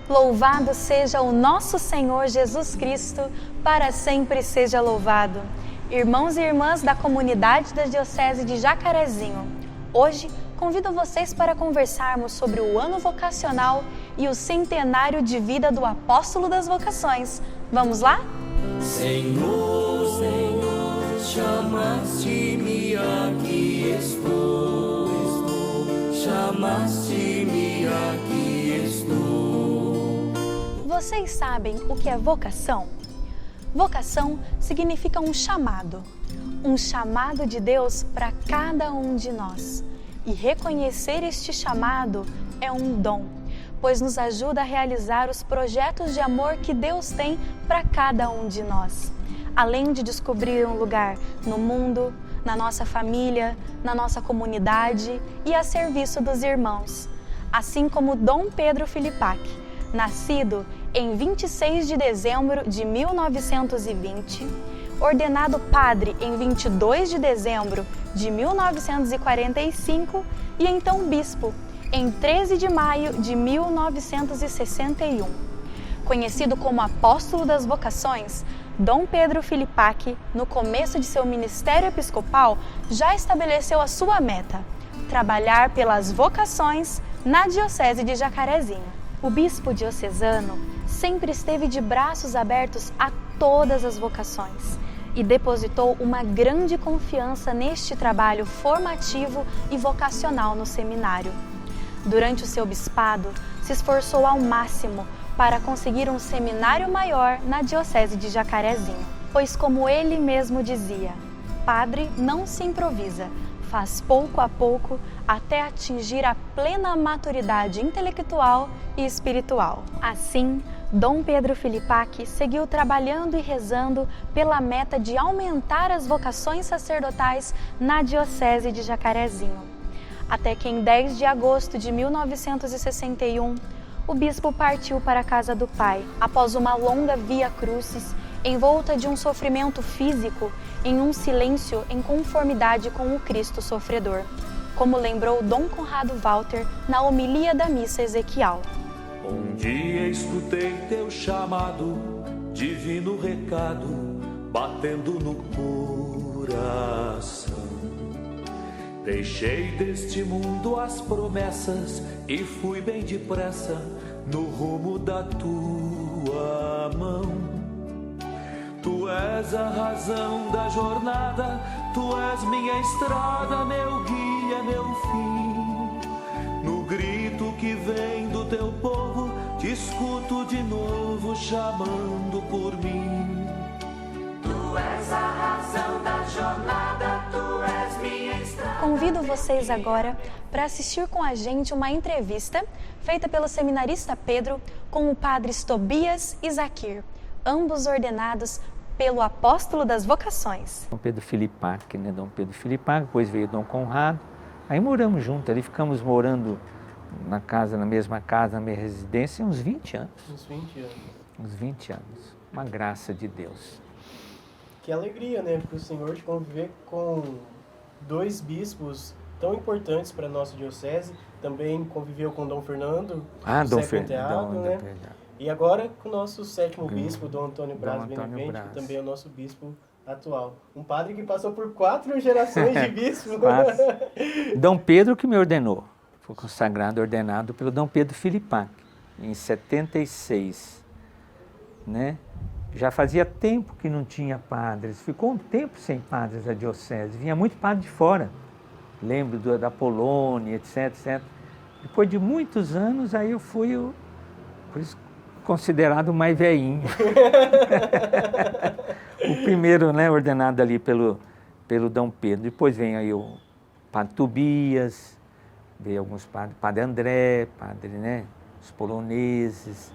Louvado seja o nosso Senhor Jesus Cristo, para sempre seja louvado. Irmãos e irmãs da comunidade da Diocese de Jacarezinho, hoje convido vocês para conversarmos sobre o ano vocacional e o centenário de vida do Apóstolo das Vocações. Vamos lá? Senhor, Senhor, chamaste-me, aqui estou. Chamaste-me, aqui estou. Vocês sabem o que é vocação? Vocação significa um chamado de Deus para cada um de nós. E reconhecer este chamado é um dom, pois nos ajuda a realizar os projetos de amor que Deus tem para cada um de nós. Além de descobrir um lugar no mundo, na nossa família, na nossa comunidade e a serviço dos irmãos. Assim como Dom Pedro Filipac, nascido em 26 de dezembro de 1920, ordenado padre em 22 de dezembro de 1945 e então bispo em 13 de maio de 1961. Conhecido como Apóstolo das Vocações, Dom Pedro Filipac, no começo de seu ministério episcopal, já estabeleceu a sua meta: trabalhar pelas vocações na Diocese de Jacarezinho. O bispo diocesano sempre esteve de braços abertos a todas as vocações e depositou uma grande confiança neste trabalho formativo e vocacional no seminário. Durante o seu bispado, se esforçou ao máximo para conseguir um seminário maior na Diocese de Jacarezinho, pois, como ele mesmo dizia, padre não se improvisa, faz pouco a pouco até atingir a plena maturidade intelectual e espiritual. Assim, Dom Pedro Filipac seguiu trabalhando e rezando pela meta de aumentar as vocações sacerdotais na Diocese de Jacarezinho. Até que em 10 de agosto de 1961, o bispo partiu para a casa do Pai, após uma longa via crucis, envolta de um sofrimento físico, em um silêncio em conformidade com o Cristo sofredor, como lembrou Dom Conrado Walter na homilia da missa Ezequial. Um dia escutei teu chamado, divino recado, batendo no coração. Deixei deste mundo as promessas e fui bem depressa no rumo da tua mão. Tu és a razão da jornada, tu és minha estrada, meu guia, meu fim. No grito que vem do teu povo, te escuto de novo chamando por mim. Tu és a razão da jornada, tu és minha estrada. Convido vocês agora para assistir com a gente uma entrevista feita pelo seminarista Pedro com o padre Tobias e Zaquir, ambos ordenados pelo Apóstolo das Vocações. Dom Pedro Filipac, né? Dom Pedro Filipac, depois veio Dom Conrado, aí moramos juntos, ali ficamos morando na mesma casa, na minha residência, uns 20 anos. Uns 20 anos. Uns 20 anos, uma graça de Deus. Que alegria, né, para o senhor de conviver com dois bispos tão importantes para a nossa diocese. Também conviveu com Dom Fernando, Dom Fernando, né? E agora com o nosso sétimo bispo, Dom Antônio Braz Benevente, que também é o nosso bispo atual. Um padre que passou por 4 gerações de bispo. Dom Pedro que me ordenou. Foi consagrado, ordenado pelo Dom Pedro Filipac, em 76, né? Já fazia tempo que não tinha padres, ficou um tempo sem padres da diocese, vinha muito padre de fora, lembro da Polônia, etc. Depois de muitos anos, aí eu fui por isso, considerado o mais velhinho. O primeiro, né, ordenado ali pelo Dom Pedro. Depois vem aí o padre Tobias, veio alguns padres, padre André, padre, né, os poloneses.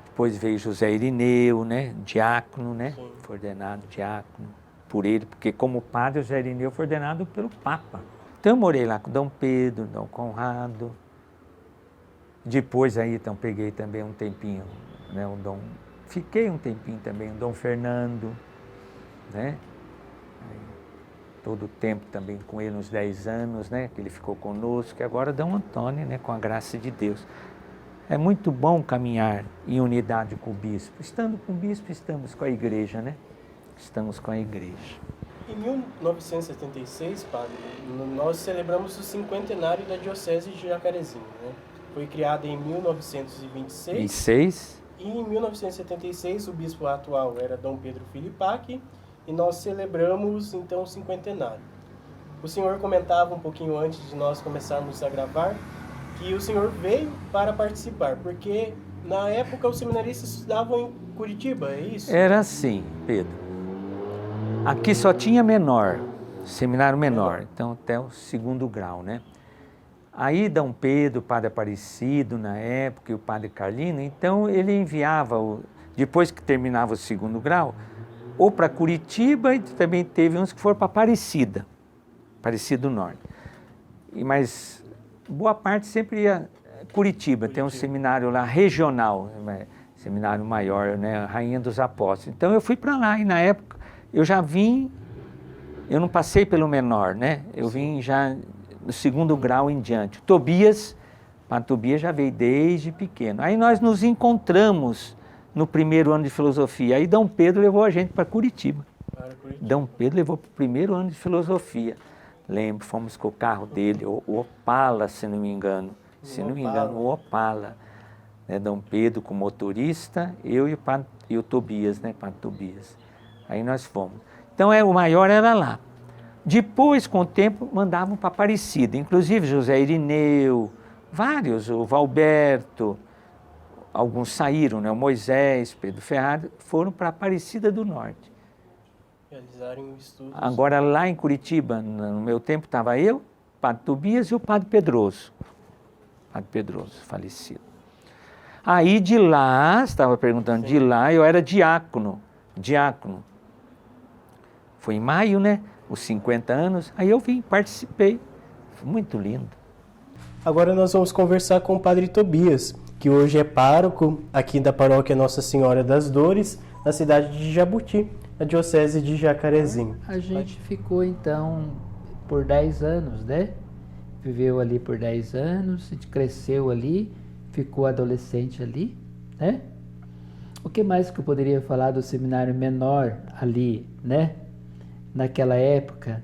Depois veio José Irineu, né, diácono, né, foi ordenado diácono por ele, porque como padre, José Irineu foi ordenado pelo Papa. Então eu morei lá com Dom Pedro, Dom Conrado. Depois aí, então, peguei também um tempinho, né, fiquei um tempinho também, o Dom Fernando, né, aí, todo o tempo também com ele, uns 10 anos, né, que ele ficou conosco, e agora Dom Antônio, né, com a graça de Deus. É muito bom caminhar em unidade com o bispo. Estando com o bispo, estamos com a igreja, né? Estamos com a igreja. Em 1976, padre, nós celebramos o cinquentenário da Diocese de Jacarezinho, né? Foi criada em 1926. E em 1976, o bispo atual era Dom Pedro Filipac, e nós celebramos, então, o cinquentenário. O senhor comentava um pouquinho antes de nós começarmos a gravar que o senhor veio para participar, porque na época os seminaristas estudavam em Curitiba, é isso? Era assim, Pedro. Aqui só tinha menor, seminário menor, então até o 2º grau, né? Aí Dom Pedro, o padre Aparecido na época e o padre Carlino, então ele enviava, depois que terminava o 2º grau, ou para Curitiba, e também teve uns que foram para Aparecida do Norte. Mas boa parte sempre ia Curitiba, tem um seminário lá regional, seminário maior, né? Rainha dos Apóstolos. Então eu fui para lá e na época eu já vim, eu não passei pelo menor, né? Eu vim já no 2º grau em diante. Tobias já veio desde pequeno. Aí nós nos encontramos no 1º ano de filosofia. Aí Dom Pedro levou a gente para Curitiba. Dom Pedro levou para o 1º ano de filosofia. Lembro, fomos com o carro dele, o Opala, se não me engano. O Opala. Né? Dom Pedro com o motorista, eu e o Tobias, né? Padre Tobias. Aí nós fomos. Então o maior era lá. Depois, com o tempo, mandavam para Aparecida. Inclusive José Irineu, vários, o Valberto, alguns saíram, né? O Moisés, Pedro Ferrari, foram para Aparecida do Norte. Realizarem estudos. Agora lá em Curitiba, no meu tempo, estava eu, o Padre Tobias e o Padre Pedroso. Padre Pedroso, falecido. Aí de lá, estava perguntando, de lá eu era diácono. Foi em maio, né? Os 50 anos, aí eu vim, participei. Foi muito lindo. Agora nós vamos conversar com o Padre Tobias, que hoje é pároco aqui da paróquia Nossa Senhora das Dores, na cidade de Jabuti, na Diocese de Jacarezinho. A gente ficou então por 10 anos, né? Viveu ali por 10 anos, a gente cresceu ali, ficou adolescente ali, né? O que mais que eu poderia falar do seminário menor ali, né? Naquela época,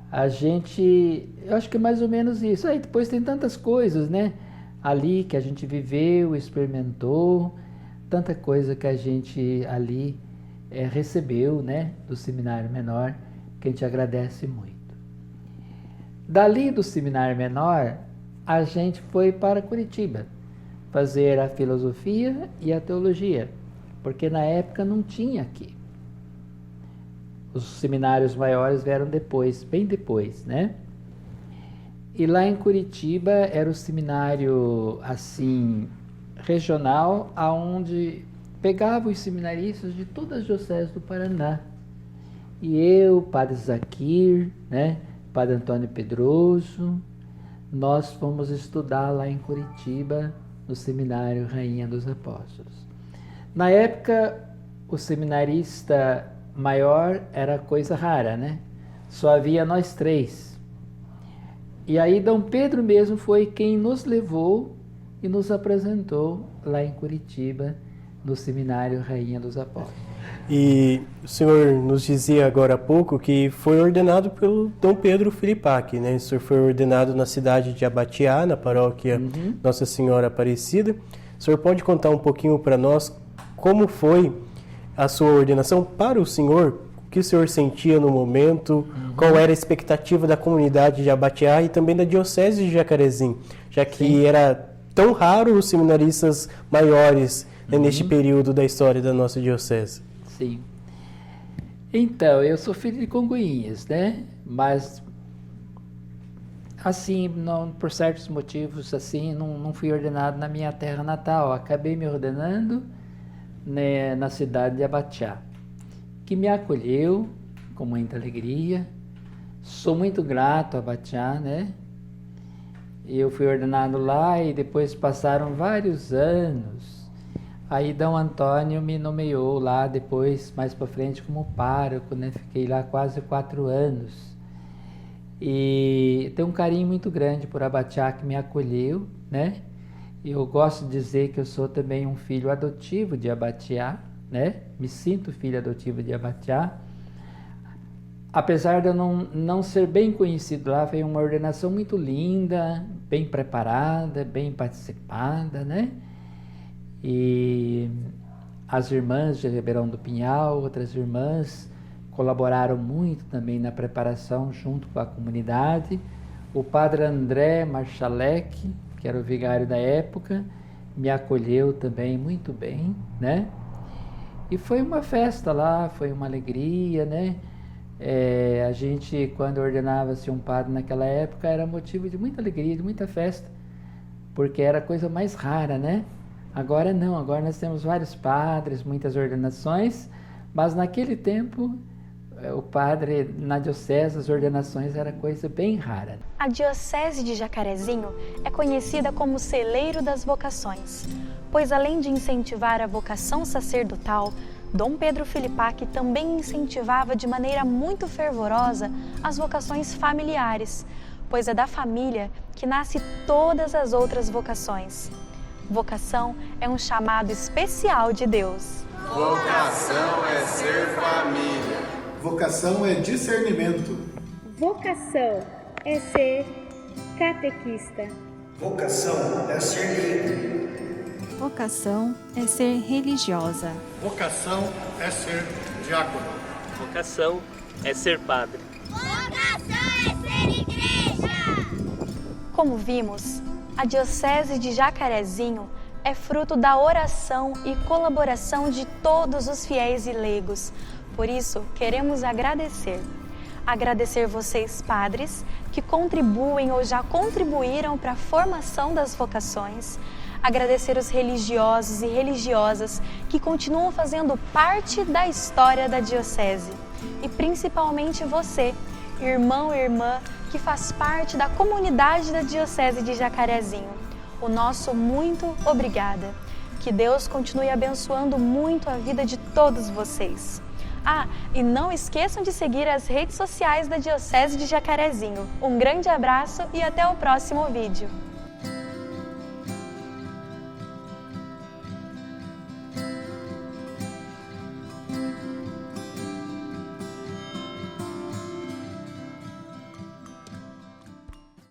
eu acho que é mais ou menos isso. Aí depois tem tantas coisas, né? Ali que a gente viveu, experimentou, tanta coisa que a gente ali recebeu, né? Do seminário menor, que a gente agradece muito. Dali do seminário menor, a gente foi para Curitiba fazer a filosofia e a teologia, porque na época não tinha aqui. Os seminários maiores vieram depois, bem depois, né? E lá em Curitiba era o seminário, assim, regional, aonde pegava os seminaristas de todas as dioceses do Paraná. E eu, Padre Zaquir, né? Padre Antônio Pedroso, nós fomos estudar lá em Curitiba, no seminário Rainha dos Apóstolos. Na época, o seminarista maior era coisa rara, né? Só havia nós 3. E aí Dom Pedro mesmo foi quem nos levou e nos apresentou lá em Curitiba, no seminário Rainha dos Apóstolos. E o senhor nos dizia agora há pouco que foi ordenado pelo Dom Pedro Filipac, né? O senhor foi ordenado na cidade de Abatiá, na paróquia Nossa Senhora Aparecida. O senhor pode contar um pouquinho para nós como foi a sua ordenação para o senhor? O que o senhor sentia no momento? Qual era a expectativa da comunidade de Abatiá e também da Diocese de Jacarezinho? Já que era tão raro os seminaristas maiores, né, neste período da história da nossa diocese. Sim. Então, eu sou filho de Congonhas, né? Mas, assim, não, por certos motivos, assim, não fui ordenado na minha terra natal. Acabei me ordenando, né, na cidade de Abatiá, que me acolheu com muita alegria. Sou muito grato a Abatiá, né? Eu fui ordenado lá e depois passaram vários anos. Aí Dom Antônio me nomeou lá depois, mais para frente, como pároco, né? Fiquei lá quase 4 anos. E tenho um carinho muito grande por Abatiá, que me acolheu, né? Eu gosto de dizer que eu sou também um filho adotivo de Abatiá, né? Me sinto filho adotivo de Abatiá. Apesar de eu não ser bem conhecido lá, foi uma ordenação muito linda, bem preparada, bem participada, né? E as irmãs de Ribeirão do Pinhal, outras irmãs, colaboraram muito também na preparação junto com a comunidade. O padre André Marchalek, que era o vigário da época, me acolheu também muito bem, né? E foi uma festa lá, foi uma alegria, né? A gente, quando ordenava-se um padre naquela época, era motivo de muita alegria, de muita festa, porque era a coisa mais rara, né? Agora não, agora nós temos vários padres, muitas ordenações, mas naquele tempo o padre na diocese, as ordenações era coisa bem rara. A Diocese de Jacarezinho é conhecida como celeiro das vocações, pois além de incentivar a vocação sacerdotal, Dom Pedro Filipac também incentivava de maneira muito fervorosa as vocações familiares, pois é da família que nasce todas as outras vocações. Vocação é um chamado especial de Deus. Vocação é ser família. Vocação é discernimento. Vocação é ser catequista. Vocação é ser líder. Vocação é ser religiosa. Vocação é ser diácono. Vocação é ser padre. Vocação é ser igreja. Como vimos, a Diocese de Jacarezinho é fruto da oração e colaboração de todos os fiéis e leigos. Por isso, queremos agradecer. Agradecer vocês, padres, que contribuem ou já contribuíram para a formação das vocações. Agradecer os religiosos e religiosas que continuam fazendo parte da história da Diocese. E principalmente você, irmão e irmã, que faz parte da comunidade da Diocese de Jacarezinho. O nosso muito obrigada. Que Deus continue abençoando muito a vida de todos vocês. E não esqueçam de seguir as redes sociais da Diocese de Jacarezinho. Um grande abraço e até o próximo vídeo.